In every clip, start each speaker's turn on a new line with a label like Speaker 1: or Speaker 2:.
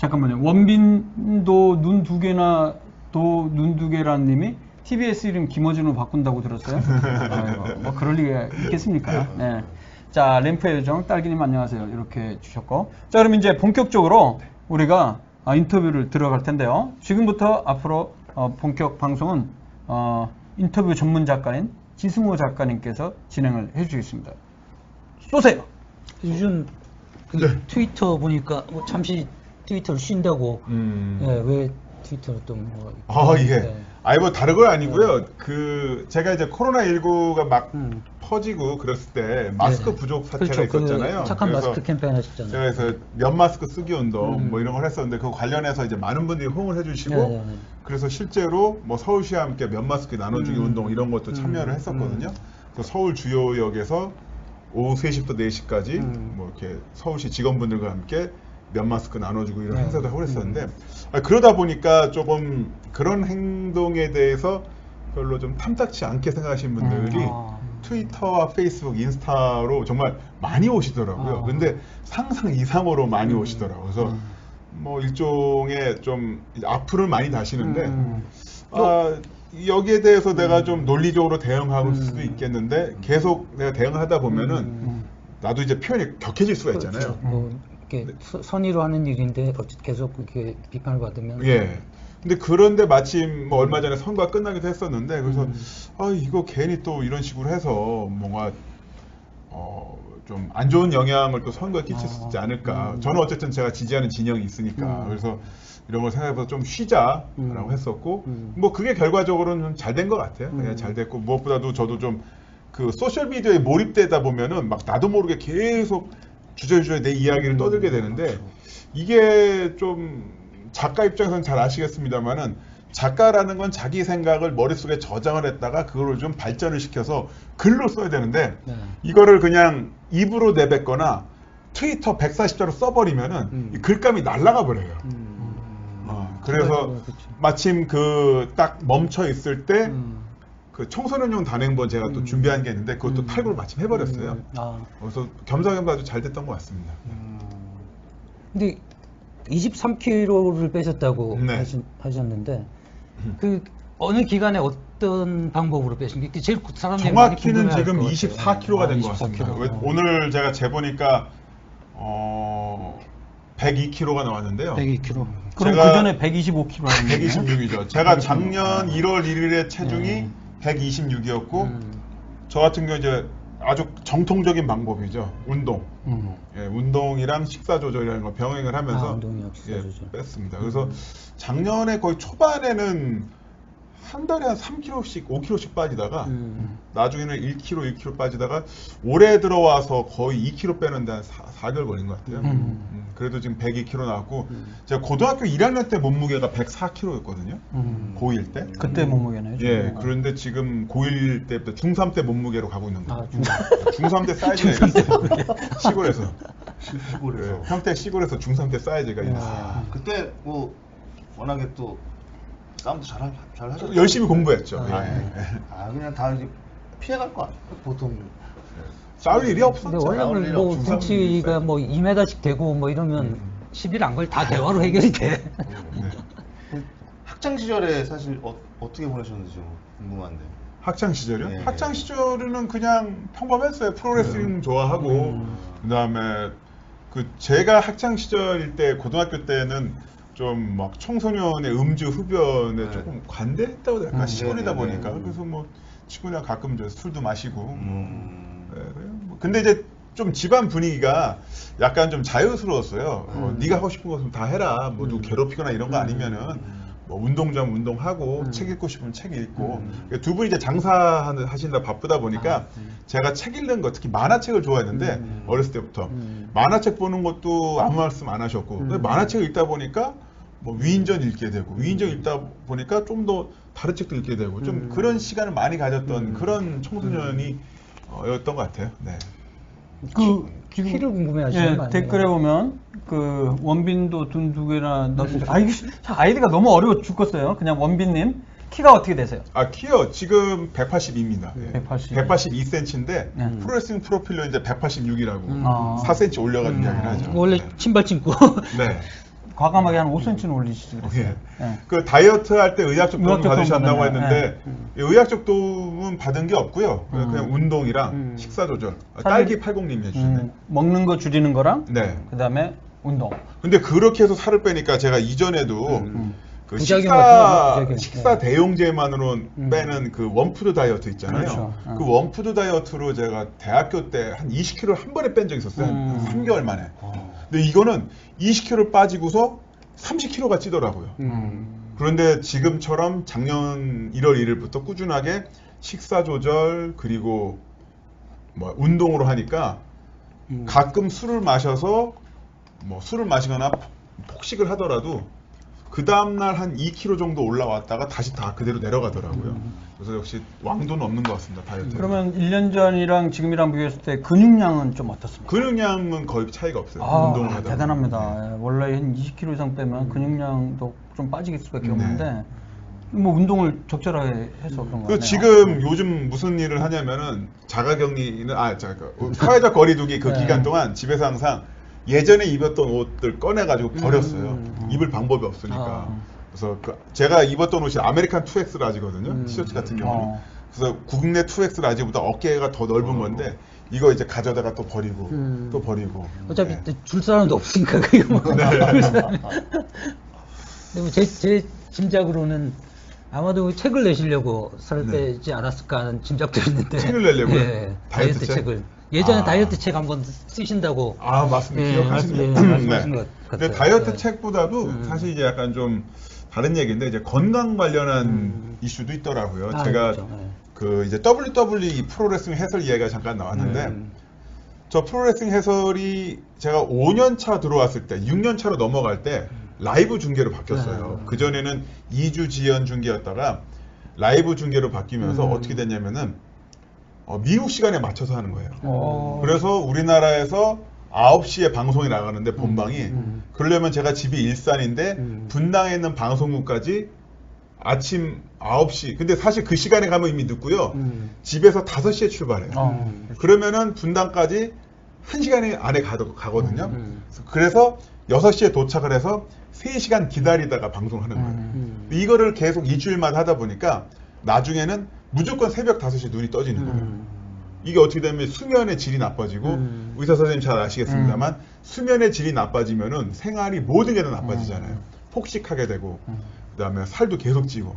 Speaker 1: 잠깐만요. 원빈도 눈 두 개나 도 눈 두 개라는 님이 TBS 이름 김어준으로 바꾼다고 들었어요. 아이고, 뭐 그럴 리가 있겠습니까? 네. 자, 램프의 요정 딸기님 안녕하세요. 이렇게 주셨고, 자 그럼 이제 본격적으로 우리가 인터뷰를 들어갈 텐데요. 지금부터 앞으로 본격 방송은 인터뷰 전문 작가인 지승호 작가님께서 진행을 해주시겠습니다. 쏘세요.
Speaker 2: 요즘 그 트위터 보니까 뭐 잠시 트위터를 쉰다고. 예, 왜 트위터를 또 뭐?
Speaker 3: 예. 아니 뭐 다른 건 아니고요. 그 제가 이제 코로나19가 막 퍼지고 그랬을 때 마스크 부족 사태가
Speaker 2: 그렇죠.
Speaker 3: 있었잖아요.
Speaker 2: 그 착한 마스크 캠페인 하셨잖아요.
Speaker 3: 그래서 면 마스크 쓰기 운동 뭐 이런 걸 했었는데 그 관련해서 이제 많은 분들이 호응을 해주시고 그래서 실제로 뭐 서울시와 함께 면 마스크 나눠주기 운동 이런 것도 참여를 했었거든요. 그래서 서울 주요역에서 오후 3시부터 4시까지 뭐 이렇게 서울시 직원분들과 함께 면 마스크 나눠주고 이런 행사도 하고 그랬었는데 그러다 보니까 조금 그런 행동에 대해서 별로 좀 탐탁치 않게 생각하시는 분들이 트위터와 페이스북, 인스타로 정말 많이 오시더라고요. 근데 상상 이상으로 많이 오시더라고요. 그래서 뭐 일종의 좀 악플을 많이 다시는데 여기에 대해서 내가 좀 논리적으로 대응할 수도 있겠는데 계속 내가 대응을 하다 보면은 나도 이제 표현이 격해질 수가 있잖아요.
Speaker 2: 뭐 이렇게 선의로 하는 일인데 계속 그렇게 비판을 받으면.
Speaker 3: 예. 근데 그런데 마침 뭐 얼마 전에 선거가 끝나기도 했었는데 그래서 이거 괜히 또 이런 식으로 해서 뭔가 좀 안 좋은 영향을 또 선거에 끼칠 수 있지 않을까. 저는 어쨌든 제가 지지하는 진영이 있으니까 그래서 이런 걸 생각해서 좀 쉬자라고 했었고 뭐 그게 결과적으로는 잘 된 것 같아요. 그냥 잘 됐고 무엇보다도 저도 좀 그 소셜 미디어에 몰입되다 보면은 막 나도 모르게 계속 주저주저 내 이야기를 떠들게 되는데 이게 좀 작가 입장에서는 잘 아시겠습니다만은 작가라는 건 자기 생각을 머릿속에 저장을 했다가 그거를 좀 발전을 시켜서 글로 써야 되는데 이거를 그냥 입으로 내뱉거나 트위터 140자로 써버리면은 이 글감이 날아가 버려요. 그래서 마침 그 딱 멈춰 있을 때 그 청소년용 단행본 제가 또 준비한 게 있는데 그것도 탈구를 마침 해버렸어요. 그래서 겸사겸사 아주 잘 됐던 것 같습니다.
Speaker 2: 근데 23kg를 빼셨다고
Speaker 3: 네.
Speaker 2: 하셨는데 그 어느 기간에 어떤 방법으로 빼신 게 제일 사람들이
Speaker 3: 정확히는
Speaker 2: 많이
Speaker 3: 지금
Speaker 2: 궁금해할 것 같아요.
Speaker 3: 24kg가 된 것
Speaker 2: 24kg.
Speaker 3: 같습니다. 오늘 제가 재보니까 102kg가 나왔는데요.
Speaker 2: 102kg.
Speaker 1: 그럼
Speaker 3: 제가
Speaker 1: 그 전에 125kg 하는
Speaker 3: 126이죠. 제가 작년 1월 1일에 체중이 126이었고 저 같은 경우 이제 아주 정통적인 방법이죠. 운동. 예, 운동이랑 식사 조절이라는 거 병행을 하면서
Speaker 2: 운동이랑 식사 조절.
Speaker 3: 뺐습니다. 그래서 작년에 거의 초반에는 한 달에 한 3kg씩, 5kg씩 빠지다가 나중에는 1kg, 1kg 빠지다가 올해 들어와서 거의 2kg 빼는데 한 4개월 걸린 것 같아요. 그래도 지금 102kg 나왔고 제가 고등학교 1학년 때 몸무게가 104kg였거든요. 고1 때.
Speaker 1: 그때 몸무게네요.
Speaker 3: 예, 그런데 지금 고1 때부터 중3 때 몸무게로 가고 있는 거예요. 중3 때 사이즈가 있어요. 시골에서.
Speaker 4: 시골에서.
Speaker 3: 평택 시골에서 중3 때 사이즈가 있어요.
Speaker 4: 그때 뭐 워낙에 또 싸움도 잘 하셨죠.
Speaker 3: 열심히 공부했죠.
Speaker 4: 그냥 다 이제 피해갈 거 아니에요. 보통
Speaker 3: 싸울 일이
Speaker 2: 근데
Speaker 3: 없었죠.
Speaker 2: 원래는 뭐 덩치가 뭐 2m씩 되고 뭐 이러면 10일 안 걸 다 대화로 해결이 돼.
Speaker 4: 학창 시절에 사실 어떻게 보내셨는지 좀 궁금한데.
Speaker 3: 학창 시절이요?
Speaker 4: 네.
Speaker 3: 학창 시절은 그냥 평범했어요. 프로레슬링 좋아하고 그다음에 그 제가 학창 시절일 때 고등학교 때는 좀 막 청소년의 음주 흡연에 조금 관대했다고 해야 될까 시골이다 보니까 그래서 뭐 친구랑 가끔 저 술도 마시고 근데 이제 좀 집안 분위기가 약간 좀 자유스러웠어요. 네가 하고 싶은 것은 다 해라. 뭐 누구 괴롭히거나 이런 거 아니면은 뭐 운동 좀 운동하고 책 읽고 싶으면 책 읽고 두 분이 이제 장사하신다 바쁘다 보니까 제가 책 읽는 거 특히 만화책을 좋아했는데 어렸을 때부터 만화책 보는 것도 아무 말씀 안 하셨고 근데 만화책을 읽다 보니까 뭐 위인전 읽게 되고 위인전 읽다 보니까 좀 더 다른 책도 읽게 되고 좀 그런 시간을 많이 가졌던 그런 청소년이 였던 것 같아요. 네.
Speaker 1: 그
Speaker 2: 키를 궁금해하시는 거 아니에요?
Speaker 1: 댓글에 보면 그 원빈도 둔 두 개나 넣었습니다. 아이디가 너무 어려워 죽겠어요. 그냥 원빈님 키가 어떻게 되세요?
Speaker 3: 키요 지금 182입니다. 182cm인데 프로레슬링 프로필로 이제 186이라고 4cm 올려가지고 이야기를 하죠.
Speaker 2: 원래 신발 신고.
Speaker 3: 네.
Speaker 1: 과감하게 한 5cm는 올리시지 그랬어요.
Speaker 3: 예.
Speaker 1: 예.
Speaker 3: 그 다이어트 할 때 의학적 도움
Speaker 1: 의학적 도움
Speaker 3: 받으셨다고
Speaker 1: 받았나요?
Speaker 3: 했는데 의학적 도움은 받은 게 없고요. 그냥 운동이랑 식사 조절. 딸기 80님이 해주셨네.
Speaker 1: 먹는 거 줄이는 거랑
Speaker 3: 네.
Speaker 1: 그다음에 운동.
Speaker 3: 근데 그렇게 해서 살을 빼니까 제가 이전에도 그
Speaker 2: 부작용 같은 거, 부작용.
Speaker 3: 식사 대용제만으로 빼는 그 원푸드 다이어트 있잖아요.
Speaker 1: 그렇죠.
Speaker 3: 그 원푸드 다이어트로 제가 대학교 때 한 20kg 한 번에 뺀 적이 있었어요. 한 3개월 만에. 근데 이거는 20kg 빠지고서 30kg가 찌더라고요. 그런데 지금처럼 작년 1월 1일부터 꾸준하게 식사 조절 그리고 뭐 운동으로 하니까 가끔 술을 마셔서 뭐 술을 마시거나 폭식을 하더라도 그 다음날 한 2kg 정도 올라왔다가 다시 다 그대로 내려가더라고요. 그래서 역시 왕도는 없는 것 같습니다, 다이어트.
Speaker 1: 그러면 1년 전이랑 지금이랑 비교했을 때 근육량은 좀 어떻습니까?
Speaker 3: 근육량은 거의 차이가 없어요.
Speaker 1: 아,
Speaker 3: 운동을 하다 보면.
Speaker 1: 대단합니다.
Speaker 3: 네.
Speaker 1: 예, 원래 한 20kg 이상 빼면 근육량도 좀 빠질 수밖에
Speaker 3: 네.
Speaker 1: 없는데 뭐 운동을 적절하게 해서 그런 거
Speaker 3: 그
Speaker 1: 같네요.
Speaker 3: 지금 요즘 무슨 일을 하냐면은 자가격리는 사회적 거리두기 그
Speaker 1: 네.
Speaker 3: 기간 동안 집에서 항상 예전에 입었던 옷들 꺼내가지고 버렸어요. 입을 방법이 없으니까. 그래서 제가 입었던 옷이 아메리칸 2X 라지거든요. 티셔츠 같은 경우는. 그래서 국내 2X 라지보다 어깨가 더 넓은 건데 이거 이제 가져다가 또 버리고 또 버리고.
Speaker 2: 어차피
Speaker 3: 네.
Speaker 2: 줄 사람도 없으니까 그게 뭐. 줄 사람이. 근데 뭐 제 짐작으로는 아마도 책을 내시려고 살을
Speaker 3: 네.
Speaker 2: 빼지 않았을까 하는 짐작도 있는데.
Speaker 3: 책을 내려고요?
Speaker 2: 예,
Speaker 3: 다이어트
Speaker 2: 다이어트
Speaker 3: 책?
Speaker 2: 책을. 예전에
Speaker 3: 아.
Speaker 2: 다이어트 책 한번 쓰신다고.
Speaker 3: 아 맞습니다.
Speaker 2: 예,
Speaker 3: 기억하십니다.
Speaker 2: 말씀하신 것
Speaker 3: 근데
Speaker 2: 같아요.
Speaker 3: 다이어트
Speaker 2: 예.
Speaker 3: 책보다도 사실 이제 약간 좀 다른 얘기인데 이제 건강 관련한 이슈도 있더라고요.
Speaker 2: 아,
Speaker 3: 제가
Speaker 2: 그렇죠. 예.
Speaker 3: 그 이제 WWE 프로레슬링 해설 이야기가 잠깐 나왔는데 저 프로레슬링 해설이 제가 5년 차 들어왔을 때 6년 차로 넘어갈 때 라이브 중계로 바뀌었어요. 그 전에는 2주 지연 중계였다가 라이브 중계로 바뀌면서 어떻게 됐냐면은 미국 시간에 맞춰서 하는 거예요. 그래서 우리나라에서 9시에 방송이 나가는데 본방이 그러려면 제가 집이 일산인데 분당에 있는 방송국까지 아침 9시 근데 사실 그 시간에 가면 이미 늦고요. 집에서 5시에 출발해요. 그러면은 분당까지 1시간 안에 가거든요. 그래서 6시에 도착을 해서 3시간 기다리다가 방송을 하는 거예요. 이거를 계속 일주일마다 하다 보니까 나중에는 무조건 새벽 5시에 눈이 떠지는 거예요. 이게 어떻게 되면 수면의 질이 나빠지고 의사 선생님 잘 아시겠습니다만 수면의 질이 나빠지면은 생활이 모든 게 다 나빠지잖아요. 폭식하게 되고 그다음에 살도 계속 찌고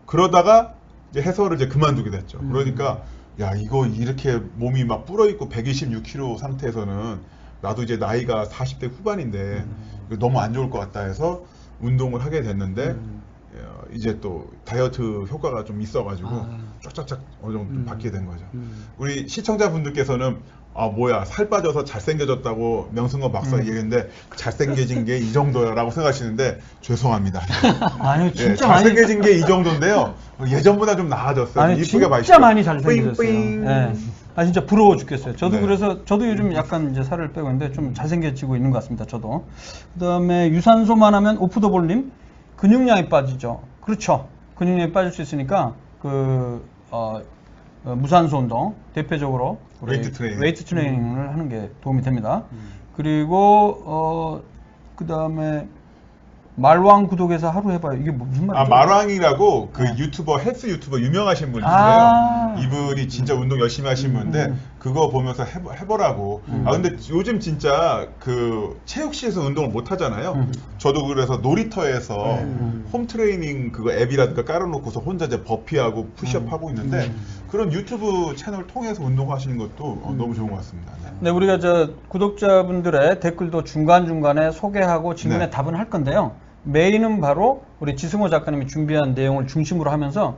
Speaker 3: 그러다가 이제 해설을 이제 그만두게 됐죠. 그러니까 야 이거 이렇게 몸이 막 불어있고 126kg 상태에서는 나도 이제 나이가 40대 후반인데 이거 너무 안 좋을 것 같다 해서 운동을 하게 됐는데 이제 또 다이어트 효과가 좀 있어가지고 쫙쫙쫙 어느 정도 좀 받게 된 거죠. 우리 시청자분들께서는 아 뭐야 살 빠져서 잘생겨졌다고 명승호 박사 얘기했는데 잘생겨진 게 이 정도야 라고 생각하시는데 죄송합니다.
Speaker 1: 아니
Speaker 3: 예,
Speaker 1: 진짜 많이
Speaker 3: 잘생겨진 게 이 정도인데요. 예전보다 좀 나아졌어요.
Speaker 1: 아니
Speaker 3: 이쁘게
Speaker 1: 진짜
Speaker 3: 봐주시고.
Speaker 1: 많이 잘생겨졌어요.
Speaker 3: 뿌잉뿌잉.
Speaker 1: 예. 아 진짜 부러워 죽겠어요. 저도
Speaker 3: 네.
Speaker 1: 그래서 저도 요즘 약간 이제 살을 빼고 있는데 좀 잘생겨지고 있는 것 같습니다. 저도. 그다음에 유산소만 하면 오프더볼님 근육량이 빠지죠. 그렇죠. 근육량이 빠질 수 있으니까 무산소 운동 대표적으로 우리
Speaker 3: 웨이트 트레이닝.
Speaker 1: 을 하는 게 도움이 됩니다. 그리고 그다음에 말왕 구독해서 하루 해봐요. 이게 무슨 말이죠?
Speaker 3: 아 말왕이라고 그
Speaker 1: 네.
Speaker 3: 유튜버 헬스 유튜버 유명하신 분이세요.
Speaker 1: 아.
Speaker 3: 이분이 진짜 운동 열심히 하신 분인데 그거 보면서 해보라고. 아 근데 요즘 진짜 그 체육시에서 운동을 못 하잖아요. 저도 그래서 놀이터에서 홈 트레이닝 그거 앱이라든가 깔아놓고서 혼자 이제 버피하고 푸시업 하고 있는데 그런 유튜브 채널 통해서 운동하시는 것도 너무 좋은 것 같습니다. 네.
Speaker 1: 네, 우리가 저 구독자분들의 댓글도 중간중간에 소개하고 질문에
Speaker 3: 네.
Speaker 1: 답은 할 건데요. 메인은 바로 우리 지승호 작가님이 준비한 내용을 중심으로 하면서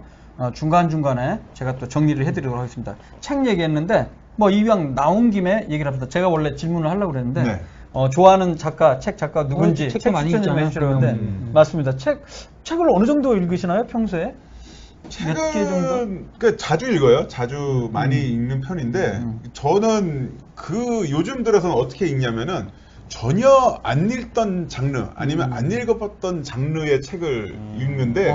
Speaker 1: 중간중간에 제가 또 정리를 해드리도록 하겠습니다. 책 얘기했는데 뭐 이왕 나온 김에 얘기를 합니다. 제가 원래 질문을 하려고 그랬는데
Speaker 3: 네.
Speaker 1: 좋아하는 작가, 책 작가 누군지
Speaker 2: 책
Speaker 1: 책
Speaker 2: 많이
Speaker 1: 추천 좀
Speaker 2: 읽잖아요.
Speaker 1: 해주시라고 했는데 맞습니다. 책을 어느 정도 읽으시나요, 평소에? 몇 개 정도?
Speaker 3: 그러니까 자주 읽어요. 자주 많이 읽는 편인데 저는 그 요즘 들어서는 어떻게 읽냐면은 전혀 안 읽던 장르 아니면 안 읽어봤던 장르의 책을 읽는데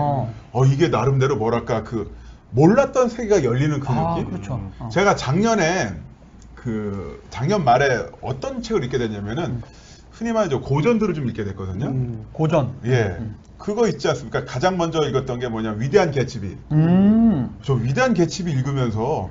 Speaker 3: 이게 나름대로 뭐랄까 그 몰랐던 세계가 열리는 그 느낌.
Speaker 1: 그렇죠.
Speaker 3: 제가 작년 말에 어떤 책을 읽게 됐냐면은 흔히 말하죠 고전들을 좀 읽게 됐거든요.
Speaker 1: 고전.
Speaker 3: 예. 그거 있지 않습니까? 가장 먼저 읽었던 게 뭐냐 위대한 개츠비. 저 위대한 개츠비 읽으면서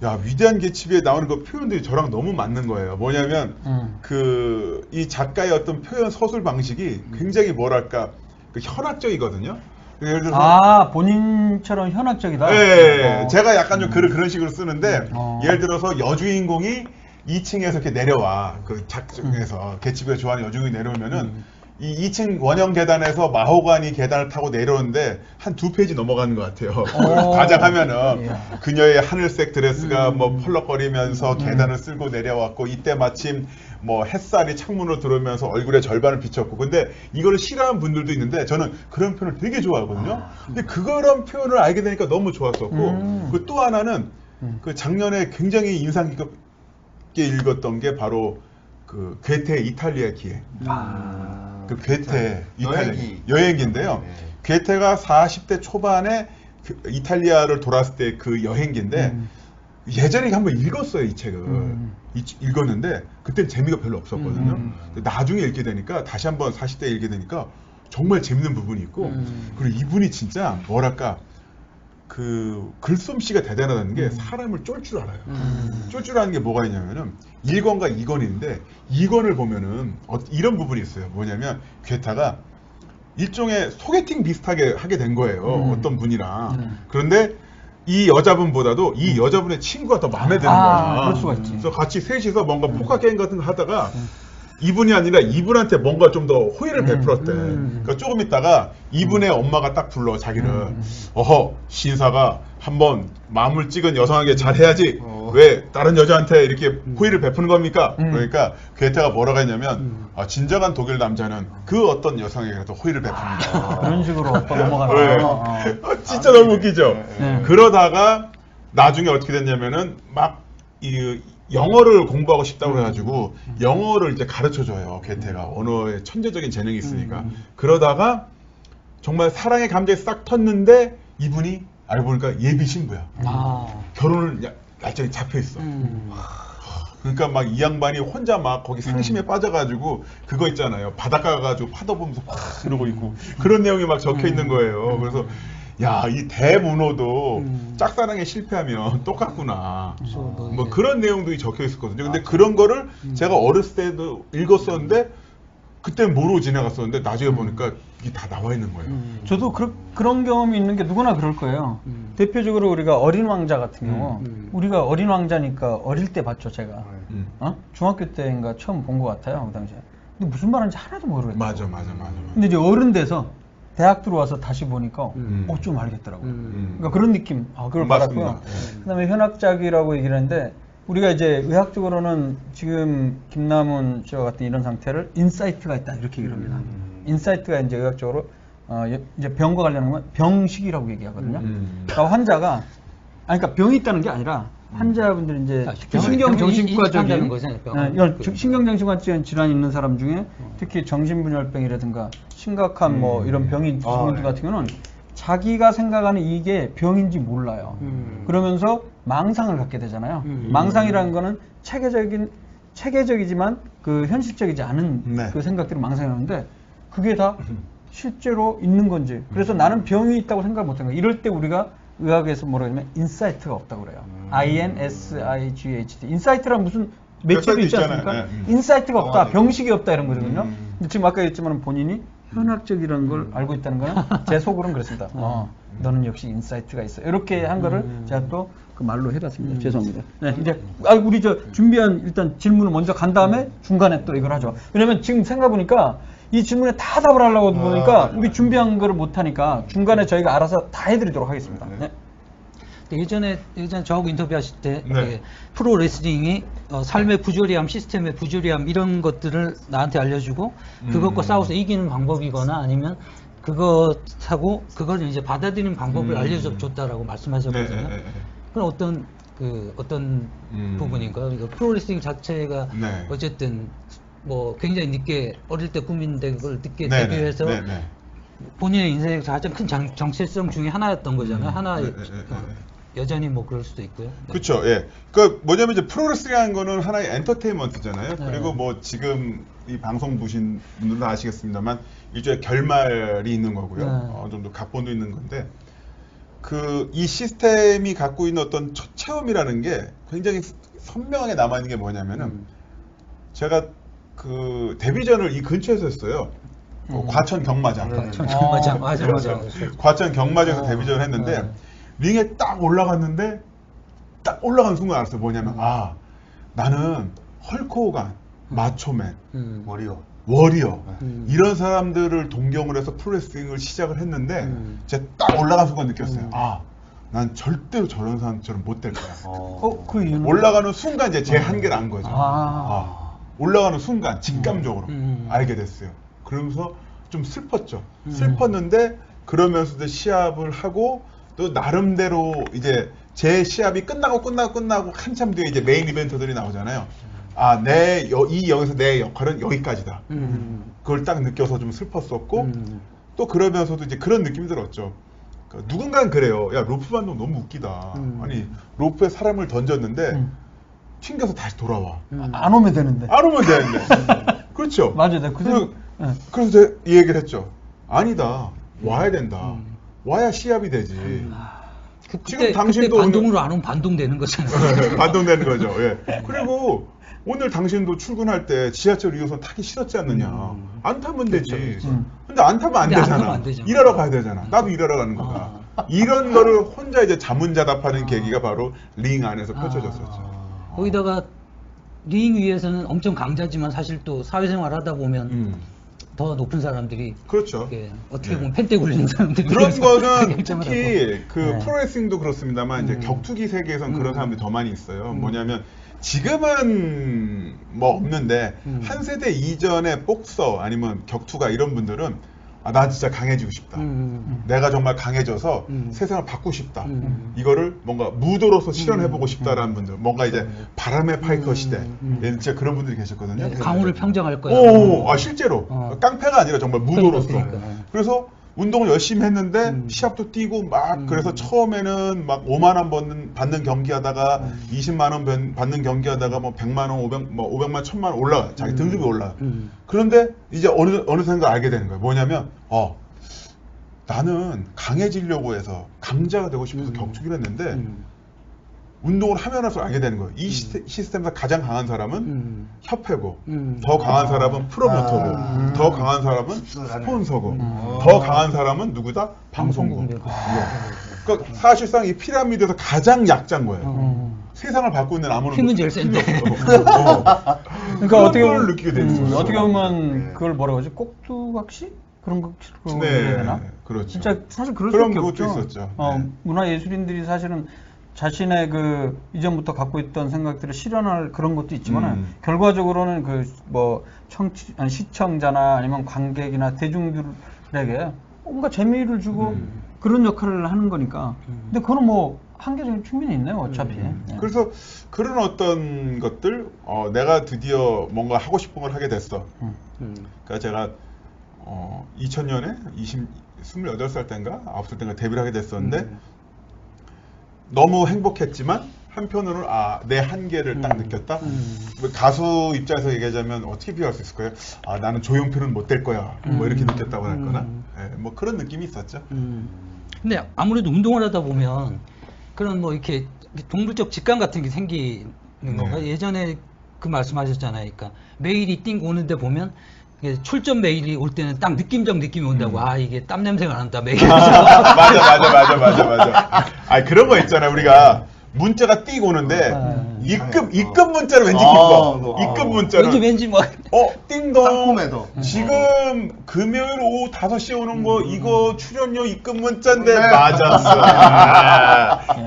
Speaker 3: 야 위대한 개츠비에 나오는 그 표현들이 저랑 너무 맞는 거예요. 뭐냐면 그 이 작가의 어떤 표현 서술 방식이 굉장히 뭐랄까 그 현학적이거든요. 예를 들어서
Speaker 1: 본인처럼 현학적이다.
Speaker 3: 예, 제가 약간 좀 그런 식으로 쓰는데
Speaker 1: 어.
Speaker 3: 예를 들어서 여주인공이 2층에서 이렇게 내려와 그 작중에서 개츠비가 좋아하는 여주인공이 내려오면은 이 2층 원형 계단에서 마호가니 계단을 타고 내려오는데 한 2페이지 넘어가는 것 같아요. 가장하면은 그녀의 하늘색 드레스가 뭐 펄럭거리면서 계단을 쓸고 내려왔고 이때 마침 뭐 햇살이 창문으로 들어오면서 얼굴에 절반을 비쳤고 근데 이거를 싫어하는 분들도 있는데 저는 그런 표현을 되게 좋아하거든요. 근데 그런 표현을 알게 되니까 너무 좋았었고 그 또 하나는 그 작년에 굉장히 인상 깊게 읽었던 게 바로 그 괴테의 이탈리아 기행. 그 괴테 여행기인데요.
Speaker 4: 네.
Speaker 3: 괴테가 40대 초반에 그 이탈리아를 돌았을 때 그 여행기인데 예전에 한번 읽었어요 이 책을. 읽었는데 그땐 재미가 별로 없었거든요. 근데 나중에 읽게 되니까 다시 한번 40대 읽게 되니까 정말 재밌는 부분이 있고 그리고 이분이 진짜 뭐랄까 그 글솜씨가 대단하다는 게 사람을 쫄 줄 알아요. 쫄 줄 아는 게 뭐가 있냐면은 1권과 2권인데 2권을 보면은 이런 부분이 있어요. 뭐냐면 괴타가 일종의 소개팅 비슷하게 하게 된 거예요. 어떤 분이랑. 그런데 이 여자분보다도 이 여자분의 친구가 더 마음에 드는 거야.
Speaker 1: 그럴 수가 있지.
Speaker 3: 그래서 같이 셋이서 뭔가 포커 게임 같은 거 하다가 이분이 아니라 이분한테 뭔가 좀 더 호의를 베풀었대. 그러니까 조금 있다가 이분의 엄마가 딱 불러 자기를. 어허 신사가 한번 마음을 찍은 여성에게 잘해야지. 왜 다른 여자한테 이렇게 호의를 베푸는 겁니까? 그러니까 괴테가 뭐라고 했냐면 진정한 독일 남자는 그 어떤 여성에게도 호의를 베풉니다.
Speaker 1: 그런 식으로 또 넘어가는
Speaker 3: 네.
Speaker 1: 거.
Speaker 3: 진짜 너무 웃기죠.
Speaker 1: 네.
Speaker 3: 그러다가 나중에 어떻게 됐냐면은 막 이 영어를 공부하고 싶다고 해가지고 영어를 이제 가르쳐줘요. 괴테가 언어에 천재적인 재능이 있으니까. 그러다가 정말 사랑의 감정이 싹 텄는데 이분이 알고 보니까 예비 신부야. 결혼을 얄짤이 잡혀 있어. 그러니까 막 이 양반이 혼자 막 거기 상심에 빠져가지고 그거 있잖아요. 바닷가 가가지고 파도 보면서 막 이러고 있고 그런 내용이 막 적혀 있는 거예요. 그래서 야, 이 대문호도 짝사랑에 실패하면 똑같구나. 뭐 그런 내용들이 적혀 있었거든요. 근데 그런 거를 제가 어렸을 때도 읽었었는데 그때는 모르고 지나갔었는데 나중에 보니까 이게 다 나와 있는 거예요.
Speaker 1: 저도 그런 경험이 있는 게 누구나 그럴 거예요. 대표적으로 우리가 어린 왕자 같은 경우 우리가 어린 왕자니까 어릴 때 봤죠 제가. 중학교 때인가 처음 본 것 같아요 그 당시에. 근데 무슨 말하는지 하나도 모르겠어요.
Speaker 3: 맞아.
Speaker 1: 근데 이제 어른 돼서 대학 들어와서 다시 보니까 좀 알겠더라고요. 그러니까 그런 느낌. 그걸
Speaker 3: 맞습니다.
Speaker 1: 받았고요. 그다음에 현학작이라고 얘기를 했는데 우리가 이제 의학적으로는 지금 김남훈 씨와 같은 이런 상태를 인사이트가 있다 이렇게 얘기를 합니다. 인사이트가 이제 의학적으로 이제 병과 관련한 건 병식이라고 얘기하거든요. 그러니까 환자가 그러니까 병이 있다는 게 아니라 환자분들이 이제 특히 신경정신과적인 신경정신과적인 질환이 있는 사람 중에 특히 정신분열병이라든가 심각한 뭐 이런 병이 있는 분들 같은 경우는 자기가 생각하는 이게 병인지 몰라요. 그러면서 망상을 갖게 되잖아요. 망상이라는 거는 체계적이지만 그 현실적이지 않은 그 생각들을 망상하는데 그게 다 실제로 있는 건지. 그래서 나는 병이 있다고 생각 못 하는 거예요. 이럴 때 우리가 의학에서 뭐라고 하냐면 인사이트가 없다고 그래요. INSIGHT. 인사이트란 무슨 매체도 있지 않습니까? 인사이트가 없다, 병식이 없다 이런 거거든요. 근데 지금 아까 얘기했지만 본인이 현학적이라는 걸 알고 있다는 거는 제 속으로는 그렇습니다. 너는 역시 인사이트가 있어. 이렇게 한 거를 제가 또 그 말로 해봤습니다. 죄송합니다. 네, 이제 우리 준비한 일단 질문을 먼저 간 다음에 중간에 또 이걸 하죠. 왜냐면 지금 생각해보니까 이 질문에 다 답을 하려고 보니까 우리 준비한 거를 못하니까 중간에 저희가 알아서 다 해드리도록 하겠습니다. 네.
Speaker 2: 예전에 저하고 인터뷰하실 때 프로 레슬링이 삶의 부조리함, 시스템의 부조리함 이런 것들을 나한테 알려주고 그것과 싸워서 이기는 방법이거나 아니면 그것하고 그걸 이제 받아들이는 방법을 알려줬다라고 말씀하셨거든요. 그건 어떤 부분인가요? 그러니까 프로레슬링 자체가 어쨌든 뭐 굉장히 늦게 어릴 때 꿈인데 그걸 늦게 데뷔해서 본인의 인생에서 가장 큰 정체성 중에 하나였던 거잖아요. 하나의 여전히 뭐 그럴 수도 있고요. 네.
Speaker 3: 그렇죠. 예. 그 뭐냐면 이제 프로레슬링이라는 거는 하나의 엔터테인먼트잖아요.
Speaker 2: 네.
Speaker 3: 그리고 뭐 지금 이 방송 보신 분들은 아시겠습니다만 일종의 결말이 있는 거고요.
Speaker 2: 네.
Speaker 3: 어느 정도 각본도 있는 건데 그 이 시스템이 갖고 있는 어떤 첫 체험이라는 게 굉장히 선명하게 남아 있는 게 뭐냐면은 제가 그 데뷔전을 이 근처에서 했어요. 과천 경마장.
Speaker 2: 정마장 맞아.
Speaker 3: 과천 경마장에서 데뷔전을 했는데
Speaker 2: 네.
Speaker 3: 링에 딱 올라갔는데 딱 올라간 순간 알았어요. 뭐냐면 아 나는 헐크호간, 마초맨, 워리어 이런 사람들을 동경을 해서 프로레슬링을 시작을 했는데 제가 딱 올라간 순간 느꼈어요. 아 난 절대로 저런 사람처럼 못 될 거야.
Speaker 1: 그 이유는
Speaker 3: 올라가는 순간 이제 제 한계를 안 거죠.
Speaker 1: 아.
Speaker 3: 올라가는 순간 직감적으로 알게 됐어요. 그러면서 좀 슬펐죠. 슬펐는데 그러면서도 시합을 하고 또 나름대로 이제 제 시합이 끝나고 한참 뒤에 이제 메인 이벤터들이 나오잖아요. 아, 이 역에서 내 역할은 여기까지다. 그걸 딱 느껴서 좀 슬펐었고 또 그러면서도 이제 그런 느낌이 들었죠. 그러니까 누군가는 그래요. 야, 로프 반동 너무 웃기다. 아니, 로프에 사람을 던졌는데 튕겨서 다시 돌아와.
Speaker 1: 안 오면 되는데.
Speaker 3: 안 오면 되는데. 그렇죠.
Speaker 1: 맞아요. 네,
Speaker 3: 그래서,
Speaker 1: 네.
Speaker 3: 그래서 제가 이 얘기를 했죠. 아니다. 와야 된다. 와야 시합이 되지.
Speaker 2: 그때 반동으로 안 오면 반동되는 거잖아요.
Speaker 3: 반동되는 거죠. 예. 그리고 오늘 당신도 출근할 때 지하철 2호선 타기 싫었지 않느냐. 안 타면 되지. 근데 안 타면 안
Speaker 2: 근데 안
Speaker 3: 되잖아.
Speaker 2: 타면 안 되잖아.
Speaker 3: 일하러 가야 되잖아. 나도 일하러 가는 거다. 이런 거를 혼자 이제 자문자답하는 계기가 바로 링 안에서 펼쳐졌었죠.
Speaker 2: 거기다가 링 위에서는 엄청 강자지만 사실 또 사회생활 하다 보면 더 높은 사람들이
Speaker 3: 그렇죠.
Speaker 2: 예, 어떻게 보면 펜대 굴리는 사람들이
Speaker 3: 그런 거는
Speaker 2: 결정을
Speaker 3: 특히
Speaker 2: 하고.
Speaker 3: 그
Speaker 2: 네.
Speaker 3: 프로레슬링도 그렇습니다만 이제 격투기 세계에선 그런 사람들이 더 많이 있어요. 뭐냐면 지금은 뭐 없는데 한 세대 이전의 복서 아니면 격투가 이런 분들은 아, 나 진짜 강해지고 싶다. 내가 정말 강해져서 세상을 바꾸고 싶다. 이거를 뭔가 무도로서 실현해보고 싶다라는 분들. 뭔가 이제 바람의 파이터 시대. 예, 진짜 그런 분들이 계셨거든요.
Speaker 2: 네, 강호를 평정할 거야.
Speaker 3: 오, 아, 실제로. 깡패가 아니라 정말 무도로서.
Speaker 2: 그러니까.
Speaker 3: 그래서 운동을 열심히 했는데 시합도 뛰고 막 그래서 처음에는 막 5만 원 받는 경기 하다가 20만 원 받는 경기 하다가 뭐 100만 원, 500만, 1000만 원 올라가. 자기 등급이 올라가. 그런데 이제 어느 순간 알게 되는 거예요. 뭐냐면 나는 강해지려고 해서 강자가 되고 싶어서 격투기를 했는데 운동을 하면 할수록 알게 되는 거예요. 이 시스템에서 가장 강한 사람은 협회고, 더 강한 사람은 프로모터고, 더 강한 사람은 스폰서고, 더 강한 사람은 누구다? 방송국. 그러니까 사실상 이 피라미드에서 가장 약자인 거예요. 세상을 바꾸고 있는 아무런
Speaker 2: 힘은 제일 센데.
Speaker 1: 그러니까 어떻게
Speaker 3: 걸 느끼게 되는 거죠.
Speaker 1: 어떻게 보면 그걸 뭐라고 하지? 꼭두각시? 그런 거
Speaker 3: 네,
Speaker 1: 되나?
Speaker 3: 그렇죠.
Speaker 1: 진짜 사실 그럴
Speaker 3: 그런
Speaker 1: 수밖에
Speaker 3: 것도
Speaker 1: 없죠.
Speaker 3: 있었죠. 네.
Speaker 1: 문화예술인들이 사실은 자신의 그 이전부터 갖고 있던 생각들을 실현할 그런 것도 있지만 결과적으로는 그 뭐 시청자나 아니면 관객이나 대중들에게 뭔가 재미를 주고 그런 역할을 하는 거니까. 근데 그거는 뭐 한계적인 측면이 있네요, 어차피. 네.
Speaker 3: 그래서 그런 어떤 것들, 내가 드디어 뭔가 하고 싶은 걸 하게 됐어. 그러니까 제가 2000년에 28살 때인가 9살 때인가 데뷔를 하게 됐었는데 너무 행복했지만 한편으로는 내 한계를 딱 느꼈다. 가수 입장에서 얘기하자면 어떻게 비교할 수 있을까요? 나는 조용필은 못 될 거야. 뭐 이렇게 느꼈다고 할거나. 뭐 그런 느낌이 있었죠.
Speaker 2: 근데 아무래도 운동을 하다 보면 그런 뭐 이렇게 동물적 직감 같은 게 생기는 건가? 예전에 그 말씀하셨잖아요. 그러니까 메일이 띵 오는데 보면 출전 메일이 올 때는 딱 느낌적 느낌이 온다고. 이게 땀 냄새가 난다 메일.
Speaker 3: 맞아. 그런 거 있잖아요. 우리가 문자가 띡 오는데 입금 문자는 왠지 기뻐. 입금 문자는
Speaker 2: 왠지 뭐
Speaker 3: 띵동.
Speaker 4: 상품에도.
Speaker 3: 지금 금요일 오후 5시에 오는 거 이거 출연료 입금 문자인데 맞았어.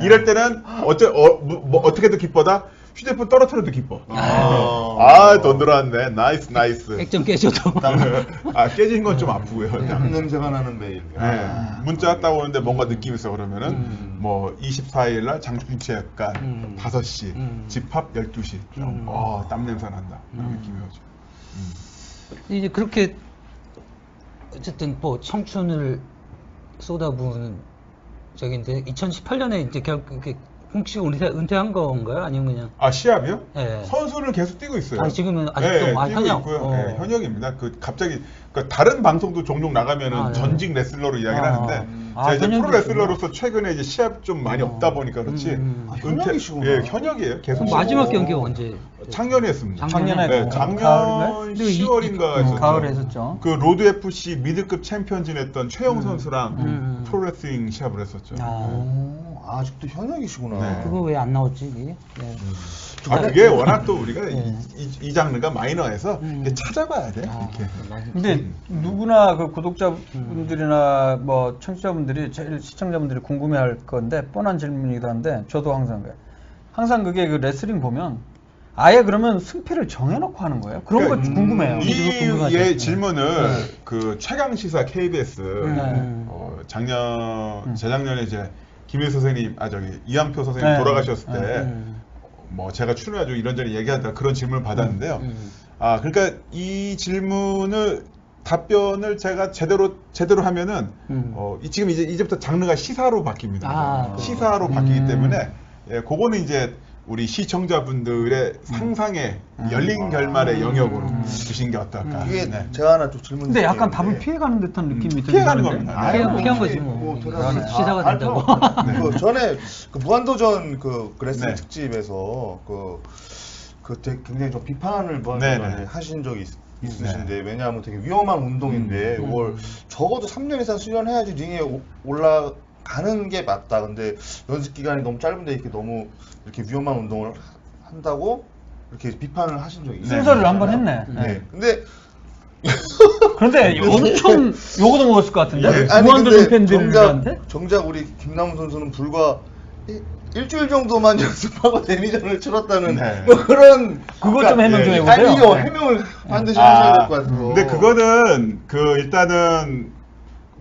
Speaker 3: 이럴 때는 어떻게든 기뻐다. 휴대폰 떨어뜨려도 기뻐. 돈 들어왔네. 나이스.
Speaker 2: 액정 깨져도.
Speaker 3: 깨진 건 좀 아프고요.
Speaker 4: 땀 냄새가 나는 메일.
Speaker 3: 문자 왔다 오는데 뭔가 느낌이 있어. 그러면은 뭐 24일 날 장충체육관 5시, 집합 12시. 땀 냄새 난다. 그런 느낌이 오죠.
Speaker 2: 이제 그렇게 어쨌든 뭐 청춘을 쏟아부은 저기인데 2018년에 이제 결국 혹시 은퇴한 건가요? 아니면 그냥?
Speaker 3: 아, 시합이요?
Speaker 2: 예.
Speaker 3: 선수를 계속 뛰고 있어요.
Speaker 2: 아, 지금은 아직도
Speaker 3: 예, 뛰고
Speaker 2: 현역?
Speaker 3: 있고요. 예, 현역입니다. 갑자기 다른 방송도 종종 나가면은
Speaker 2: 아, 네.
Speaker 3: 전직 레슬러로 이야기를
Speaker 1: 아.
Speaker 3: 하는데
Speaker 1: 아,
Speaker 3: 제가 이제 프로
Speaker 1: 현역이시구나.
Speaker 3: 레슬러로서 최근에 이제 시합 좀 많이 없다 보니까 그렇지.
Speaker 4: 현역이시구나.
Speaker 3: 예, 현역이에요. 계속.
Speaker 2: 그럼 마지막 경기가 언제?
Speaker 3: 작년에 했습니다.
Speaker 2: 작년에
Speaker 3: 네,
Speaker 1: 했고.
Speaker 3: 작년
Speaker 1: 가을인가요?
Speaker 3: 10월인가 했었죠.
Speaker 1: 가을에 했었죠.
Speaker 3: 그 로드 FC 미드급 챔피언진 했던 최영 선수랑 프로레슬링 시합을 했었죠.
Speaker 4: 아직도 현역이시구나.
Speaker 3: 네.
Speaker 2: 그거 왜 안 나왔지? 이게? 네.
Speaker 3: 아, 그게 워낙 또 우리가 이 장르가 마이너해서 이게 찾아봐야 돼.
Speaker 2: 아,
Speaker 3: 이렇게.
Speaker 1: 근데 누구나 그 구독자분들이나 뭐 청취자분들이 제일 시청자분들이 궁금해할 건데 뻔한 질문이기도 한데 저도 항상 그게 그 레슬링 보면 아예 그러면 승패를 정해놓고 하는 거예요? 그런 거 궁금해요.
Speaker 3: 이 질문을 그 최강 시사 KBS 재작년에 이제 김일 선생님, 이양표 선생님 돌아가셨을 때 뭐 제가 출연해가지고 이런저런 얘기하다 그런 질문을 받았는데요. 아, 그러니까 이 질문을 답변을 제가 제대로 하면은 지금 이제부터 장르가 시사로 바뀝니다.
Speaker 2: 아,
Speaker 3: 시사로 바뀌기 때문에 예, 그거는 이제 우리 시청자분들의 상상의 열린 결말의 영역으로 주신 게 어떨까.
Speaker 4: 이게
Speaker 3: 네.
Speaker 4: 제가 하나 좀 질문.
Speaker 1: 근데 약간 답을 피해가는 듯한 느낌이
Speaker 3: 피해가는
Speaker 1: 드는데?
Speaker 3: 겁니다. 네.
Speaker 2: 피한 거지 뭐.
Speaker 4: 그러네.
Speaker 2: 시사가 된다고.
Speaker 4: 그 전에 그 무한도전 그 레슬링
Speaker 3: 네.
Speaker 4: 특집에서 그때 굉장히 좀 비판을 무한도전에
Speaker 3: 네.
Speaker 4: 하신 적이 있으신데 왜냐하면 되게 위험한 운동인데 이걸 적어도 3년 이상 수련해야지 링에 올라가는 게 맞다. 근데 연습 기간이 너무 짧은데 이렇게 너무 이렇게 위험한 운동을 한다고 이렇게 비판을 하신 적이 있어요.
Speaker 1: 순서를 한번 했네.
Speaker 4: 네. 근데
Speaker 1: 그런데 엄청 욕을 먹었을 것 같은데?
Speaker 4: 아니,
Speaker 1: 무한도전
Speaker 4: 근데
Speaker 1: 팬들한테?
Speaker 4: 정작 우리 김남훈 선수는 불과 일주일 정도만 연습하고 데미전을 치렀다는
Speaker 3: 네.
Speaker 4: 뭐 그런
Speaker 1: 그것 좀 해명 좀
Speaker 3: 예,
Speaker 1: 해보세요.
Speaker 4: 아니요 해명을 반드시 하셔야 될 것 같아서.
Speaker 3: 근데 그거는 일단은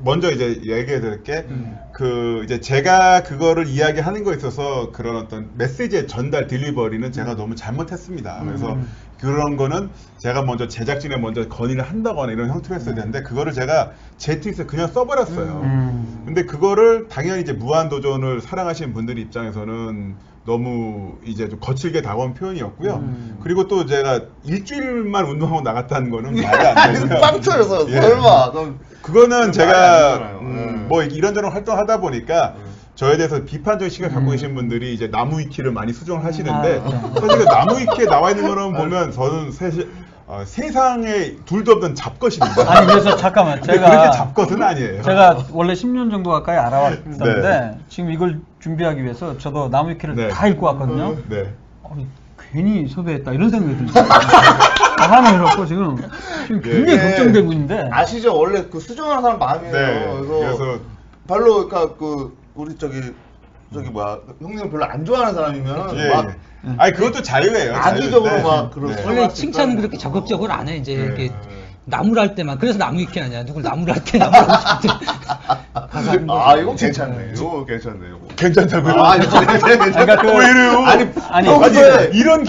Speaker 3: 먼저 이제 얘기해 드릴게. 이제 제가 그거를 이야기하는 거에 있어서 그런 어떤 메시지의 전달 딜리버리는 제가 너무 잘못했습니다. 그래서 그런 거는 제가 먼저 제작진에 먼저 건의를 한다거나 이런 형태로 했어야 되는데 그거를 제가 제 트윗에 그냥 써버렸어요. 근데 그거를 당연히 이제 무한도전을 사랑하시는 분들 입장에서는 너무 이제 좀 거칠게 다가온 표현이었고요. 그리고 또 제가 일주일만 운동하고 나갔다는 거는 말이 안 되고요.
Speaker 4: 빵 터져서
Speaker 3: 예.
Speaker 4: 설마 그럼
Speaker 3: 그거는
Speaker 4: 말이 안
Speaker 3: 제가
Speaker 4: 되잖아요.
Speaker 3: 뭐 이런저런 활동하다 보니까 저에 대해서 비판적 시각을 갖고 계신 분들이 이제 나무 위키를 많이 수정을 하시는데 사실 그 나무 위키에 나와 있는 거는 보면 저는 세상에 둘도 없는 잡것입니다.
Speaker 1: 아니 그래서 잠깐만
Speaker 3: 근데 그렇게
Speaker 1: 제가
Speaker 3: 잡것은 아니에요.
Speaker 1: 제가 원래 10년 정도 가까이 알아왔었는데
Speaker 3: 네.
Speaker 1: 지금 이걸 준비하기 위해서 저도 나무위키를
Speaker 3: 네.
Speaker 1: 다 읽고 왔거든요.
Speaker 3: 네.
Speaker 1: 괜히 섭외했다 이런 생각이 들어요. 하나 해놓고 지금 굉장히
Speaker 4: 예.
Speaker 1: 걱정되고 있는데
Speaker 4: 아시죠? 원래 그 수정하는 사람 마음이에요.
Speaker 3: 네.
Speaker 4: 그래서
Speaker 3: 그래서
Speaker 4: 별로 그러니까 우리 뭐야 형님 별로 안 좋아하는 사람이면
Speaker 3: 예,
Speaker 4: 막
Speaker 3: 예. 아니 그것도 자유예요.
Speaker 4: 악의적으로
Speaker 3: 자유.
Speaker 4: 막 그런
Speaker 3: 네.
Speaker 2: 원래 칭찬은 그렇게 적극적으로 안 해. 이제
Speaker 3: 네.
Speaker 2: 이렇게 나무를 할 때만. 그래서 나무 위키 아니야. 누굴 나무를 할 때 나무를 하고 싶대. 가서 하는 거지.
Speaker 4: 아 이거 괜찮네. 이거 괜찮네. 이거.
Speaker 3: 괜찮다고요?
Speaker 4: 아 이거 괜찮네.
Speaker 1: 그러니까
Speaker 3: 왜 이래요?
Speaker 1: 아니,
Speaker 4: 평소에
Speaker 3: 이런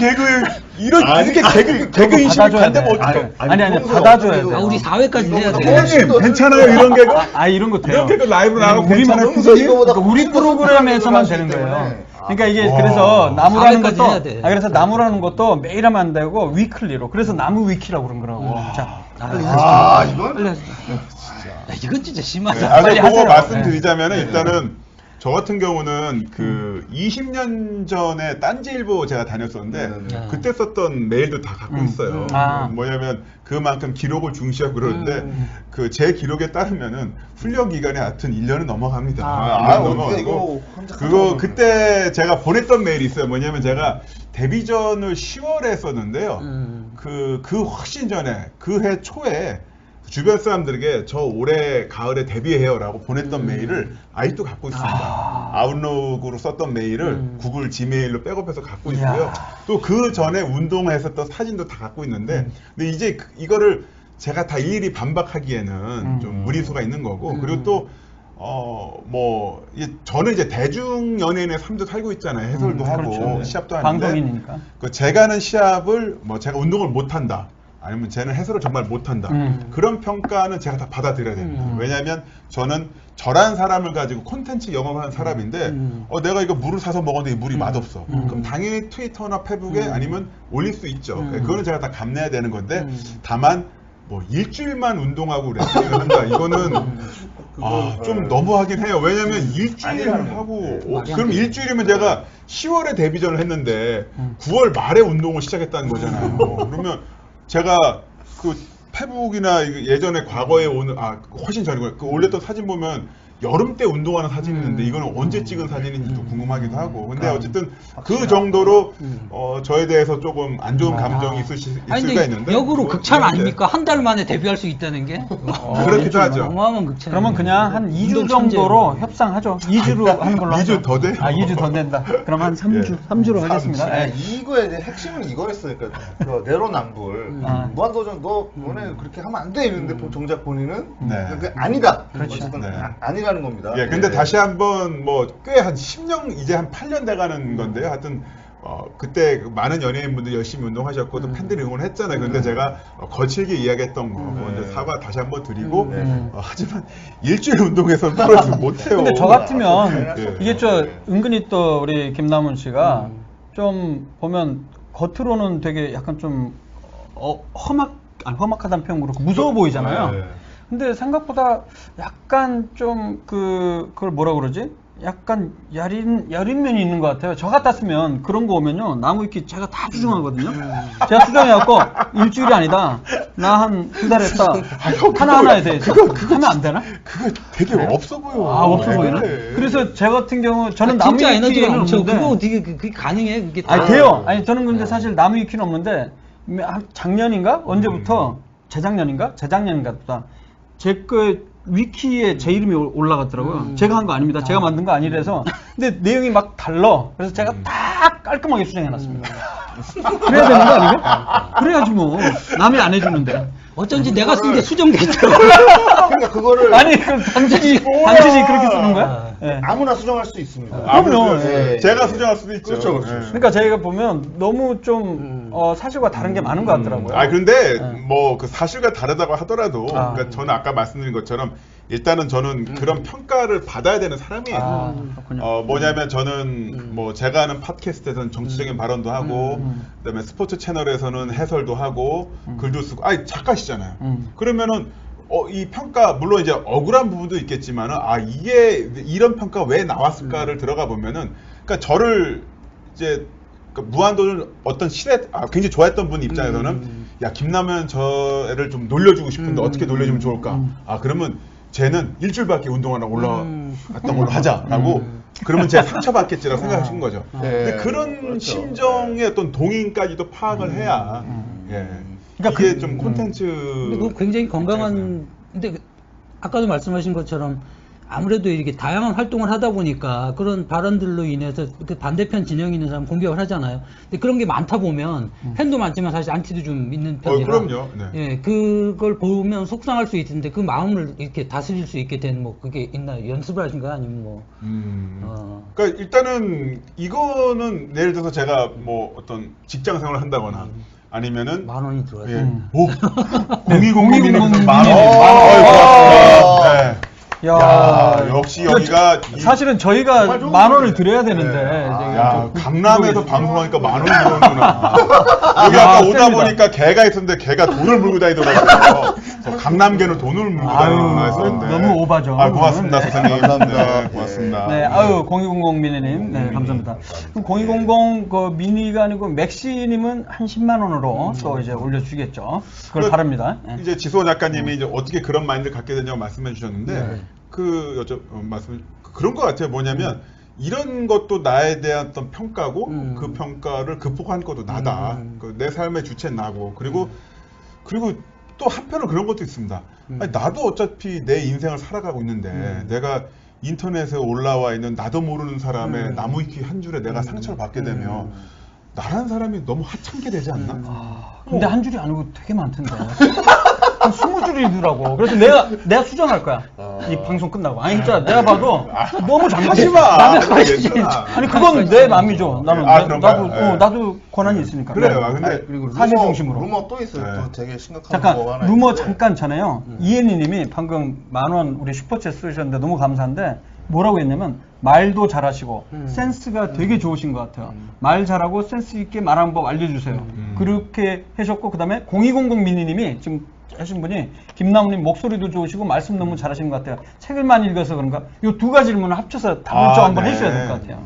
Speaker 3: 이렇게
Speaker 4: 아니,
Speaker 3: 개그 인식을
Speaker 1: 받아줘야
Speaker 3: 간다면
Speaker 1: 돼.
Speaker 3: 어떡해?
Speaker 1: 아니
Speaker 4: 평소에
Speaker 1: 받아줘야
Speaker 4: 어떻게
Speaker 1: 돼.
Speaker 2: 아, 우리 4회까지 해야 돼.
Speaker 3: 형님 괜찮아요 이런 개그?
Speaker 1: 이런 거 돼요.
Speaker 3: 이런 개그 라이브로 나가고
Speaker 1: 우리만
Speaker 3: 괜찮아요?
Speaker 4: 평소 이거보다
Speaker 1: 그러니까 우리
Speaker 4: 훨씬 더
Speaker 1: 프로그램에서만
Speaker 4: 솔직하게
Speaker 1: 되는 거예요.
Speaker 4: 때문에.
Speaker 1: 그러니까 이게
Speaker 3: 와.
Speaker 1: 그래서 나무라는
Speaker 2: 4회까지
Speaker 1: 것도
Speaker 2: 해야 돼.
Speaker 1: 그래서 나무라는 것도 매일 하면 안 되고 위클리로 그래서 나무 위키라고 그런 거라고. 자,
Speaker 4: 이건
Speaker 2: 빨리 하자. 야, 이건 진짜 심하다.
Speaker 3: 네,
Speaker 1: 빨리
Speaker 3: 그거
Speaker 1: 하세요.
Speaker 3: 말씀드리자면은 일단은 저 같은 경우는 그 20년 전에 딴지일보 제가 다녔었는데
Speaker 2: 네.
Speaker 3: 그때 썼던 메일도 다 갖고 있어요.
Speaker 1: 아.
Speaker 3: 뭐냐면 그만큼 기록을 중시하고 그러는데 그 제 기록에 따르면은 훈련 기간이 하여튼 1년은 넘어갑니다.
Speaker 4: 아,
Speaker 3: 1년 넘어가고
Speaker 4: 이거 혼자
Speaker 3: 그거 그때 제가 보냈던 메일이 있어요. 뭐냐면 제가 데뷔전을 10월에 했었는데요. 그 훨씬 전에 그 해 초에 주변 사람들에게 저 올해 가을에 데뷔해요라고 보냈던 메일을 아직도 갖고 있습니다. 아웃룩으로 썼던 메일을 구글 지메일로 백업해서 갖고 있고요. 또 그 전에 운동을 했었던 사진도 다 갖고 있는데 근데 이제 이거를 제가 다 일일이 반박하기에는 좀 무리수가 있는 거고 그리고 또 저는 이제 대중 연예인의 삶도 살고 있잖아요. 해설도 하고
Speaker 1: 그렇죠.
Speaker 3: 시합도 하는데
Speaker 1: 방송인이니까.
Speaker 3: 제가 하는 시합을 제가 운동을 못 한다. 아니면 쟤는 해설을 정말 못한다. 그런 평가는 제가 다 받아들여야 됩니다. 왜냐하면 저는 저란 사람을 가지고 콘텐츠 영업하는 사람인데 내가 이거 물을 사서 먹었는데 이 물이 맛없어. 그럼 당연히 트위터나 페북에 아니면 올릴 수 있죠. 그거는 제가 다 감내해야 되는 건데 다만 뭐 일주일만 운동하고 레슬링을 한다. 이거는 좀 너무하긴 해요. 왜냐면 일주일 하고 그럼 일주일이면 제가 10월에 데뷔전을 했는데 9월 말에 운동을 시작했다는 거잖아요. 그러면 제가 그 페북이나 예전에 과거에 오는 훨씬 전이고 그 올렸던 사진 보면 여름 때 운동하는 사진이 있는데 이거는 언제 찍은 사진인지도 궁금하기도 하고. 근데 어쨌든 그 정도로 저에 대해서 조금 안 좋은 감정이 있을 수가 있는데
Speaker 2: 역으로 극찬 아닙니까? 한 달 만에 데뷔할 수 있다는 게
Speaker 3: 그렇기도 하죠.
Speaker 2: 어마어마한 극찬.
Speaker 1: 그러면 그냥 한 2주 정도로 협상하죠. 2주로 하는 걸로 하죠.
Speaker 3: 2주 더 돼?
Speaker 1: 2주 더 된다. 그럼 한 3주, 3주로 하겠습니다. 예.
Speaker 4: 이거에 대해 핵심은 이거였으니까 내로남불 무한도전 너네 그렇게 하면 안 돼 이랬는데 정작 본인은 그게 아니다.
Speaker 1: 그렇죠.
Speaker 4: 어쨌든
Speaker 3: 네.
Speaker 4: 아니라는 겁니다.
Speaker 3: 예, 근데 다시 한번 뭐 꽤 한 10년 이제 한 8년 돼가는 건데요. 하여튼 그때 많은 연예인분들 열심히 운동하셨고 또 팬들이 응원했잖아요. 근데 제가 거칠게 이야기했던 거 먼저 사과 다시 한번 드리고 하지만 일주일 운동해서 프로레스 못해요.
Speaker 1: 근데 저 같으면
Speaker 3: 예.
Speaker 1: 이게 은근히 또 우리 김남훈 씨가 좀 보면 겉으로는 되게 약간 좀 험악하다는 표현 그렇고 무서워 보이잖아요.
Speaker 3: 네.
Speaker 1: 근데 생각보다 약간 좀 그걸 뭐라 그러지? 약간 야린 면이 있는 것 같아요. 저 같았으면 그런 거 오면요 나무위키 제가 다 수정하거든요. 제가 수정해갖고 일주일이 아니다. 나 한 2달 했다. 하나하나에 대해서 하면 안 되나?
Speaker 3: 그거 되게 없어 보여.
Speaker 1: 없어
Speaker 3: 왜
Speaker 1: 보이나?
Speaker 3: 그래?
Speaker 1: 그래서 제 같은 경우 저는
Speaker 2: 진짜 에너지가
Speaker 1: 나무위키는
Speaker 2: 넘쳐.
Speaker 1: 없는데
Speaker 2: 그거 어떻게 그게 가능해? 그게 다.
Speaker 1: 돼요. 아니 저는 근데 사실 나무위키는 없는데 작년인가 언제부터 재작년인가 보다 제 그 위키에 제 이름이 올라갔더라고요. 제가 한 거 아닙니다. 제가 만든 거 아니라서. 근데 내용이 막 달라. 그래서 제가 다 깔끔하게 수정해놨습니다. 그래야 되는 거 아니에요? 그래야지 뭐. 남이 안 해주는데.
Speaker 2: 어쩐지 내가 쓴 게 수정돼 있더라고.
Speaker 4: 그러니까 그거를
Speaker 1: 아니 그럼 단순히 그렇게 쓰는 거야? 예.
Speaker 4: 아무나 수정할 수 있습니다.
Speaker 1: 그럼요.
Speaker 4: 예.
Speaker 3: 제가 수정할 수도 있죠.
Speaker 4: 그렇죠, 그렇죠.
Speaker 3: 예.
Speaker 1: 그러니까 저희가 보면 너무 좀 사실과 다른 게 많은 것 같더라고요.
Speaker 3: 근데 뭐 그 사실과 다르다고 하더라도 그러니까 저는 아까 말씀드린 것처럼 일단은 저는 그런 평가를 받아야 되는 사람이에요.
Speaker 1: 그렇군요.
Speaker 3: 뭐냐면 저는 뭐 제가 하는 팟캐스트에서는 정치적인 발언도 하고 그다음에 스포츠 채널에서는 해설도 하고 글도 쓰고 작가시잖아요. 그러면은 이 평가 물론 이제 억울한 부분도 있겠지만은 이게 이런 평가 왜 나왔을까를 들어가 보면은 그러니까 저를 이제 무한도전 어떤 시대 굉장히 좋아했던 분 입장에서는 야 김남현 저 애를 좀 놀려주고 싶은데 어떻게 놀려주면 좋을까? 그러면 쟤는 일주일밖에 운동 안 하고 올라갔던 걸로 하자라고 그러면 제가 상처받겠지라고 생각하신 거죠. 근데 그런
Speaker 4: 그렇죠.
Speaker 3: 심정의 어떤 동의까지도 파악을 해야
Speaker 1: 그러니까
Speaker 3: 이게 좀 콘텐츠
Speaker 2: 근데 그거 굉장히 건강한. 근데 아까도 말씀하신 것처럼 아무래도 이렇게 다양한 활동을 하다 보니까 그런 발언들로 인해서 그 반대편 진영에 있는 사람 공격을 하잖아요. 근데 그런 게 많다 보면 팬도 많지만 사실 안티도 좀 있는 편이라.
Speaker 3: 그럼요. 네.
Speaker 2: 예, 그걸 보면 속상할 수 있는데 그 마음을 이렇게 다스릴 수 있게 된 뭐 그게 있나요? 연습을 하신 거야 아니면 뭐?
Speaker 3: 그러니까 일단은 이거는 예를 들어서 제가 뭐 어떤 직장 생활을 한다거나 아니면은
Speaker 2: 10,000원이 들어가요.
Speaker 3: 예. 0200님이 10,000원. 네.
Speaker 1: 야,
Speaker 3: 역시 여기가
Speaker 1: 사실은 저희가 10,000원을 드려야 되는데
Speaker 3: 야, 강남에서 방송하니까 10,000원 들어오는구나. 여기 아까 오다
Speaker 1: 셉니다.
Speaker 3: 보니까 개가 있었는데 개가 돈을 물고 다니더라고요. 강남개는 돈을 물고 다니구나 했었는데.
Speaker 1: 너무 오바죠.
Speaker 3: 고맙습니다,
Speaker 1: 네.
Speaker 3: 선생님.
Speaker 4: 감사합니다.
Speaker 3: 네, 고맙습니다.
Speaker 1: 네, 0200 미니님, 네, 감사합니다. 그럼 0200 그 미니가 아니고 맥시님은 한 10만 원으로 또 이제 올려주겠죠. 그걸 바랍니다. 네.
Speaker 3: 이제 지수호 작가님이 이제 어떻게 그런 마인드를 갖게 되냐고 말씀해 주셨는데, 그런 것 같아요. 뭐냐면, 이런 것도 나에 대한 어떤 평가고, 그 평가를 극복한 것도 나다. 내 삶의 주체는 나고, 그리고 또 한편으로 그런 것도 있습니다. 아니, 나도 어차피 내 인생을 살아가고 있는데, 내가 인터넷에 올라와 있는 나도 모르는 사람의 나무위키 한 줄에 내가 상처를 받게 되면, 나라는 사람이 너무 하찮게 되지 않나?
Speaker 1: 근데 한 줄이 아니고 되게 많던데. 한 20줄이더라고. 그래서 내가 수정할 거야. 이 방송 끝나고. 아니, 진짜 내가 봐도 너무 장난이야.
Speaker 3: 하지 마.
Speaker 2: 남의 거 하시지.
Speaker 3: 괜찮아.
Speaker 1: 아니, 그건 내 맘이죠. 나는,
Speaker 3: 그런가요? 네.
Speaker 1: 나도 권한이 있으니까.
Speaker 3: 그래요. 근데
Speaker 4: 그리고
Speaker 1: 사실
Speaker 4: 루머,
Speaker 1: 중심으로.
Speaker 4: 루머 또 있어요.
Speaker 3: 네.
Speaker 4: 또 되게 심각한
Speaker 1: 잠깐,
Speaker 4: 루머가 하나
Speaker 1: 루머
Speaker 4: 있는데.
Speaker 1: 잠깐 전에요. 이혜니 님이 방금 10,000원 우리 슈퍼챗 쓰셨는데 너무 감사한데 뭐라고 했냐면 말도 잘하시고 센스가 되게 좋으신 것 같아요. 말 잘하고 센스 있게 말하는 법 알려주세요. 그렇게 하셨고 그 다음에 0200 미니님이 지금 하신 분이 김나무님 목소리도 좋으시고 말씀 너무 잘하시는 것 같아요. 책을 많이 읽어서 그런가? 이 두 가지 질문을 합쳐서 답을 좀 한번
Speaker 3: 네.
Speaker 1: 해주셔야 될 것 같아요.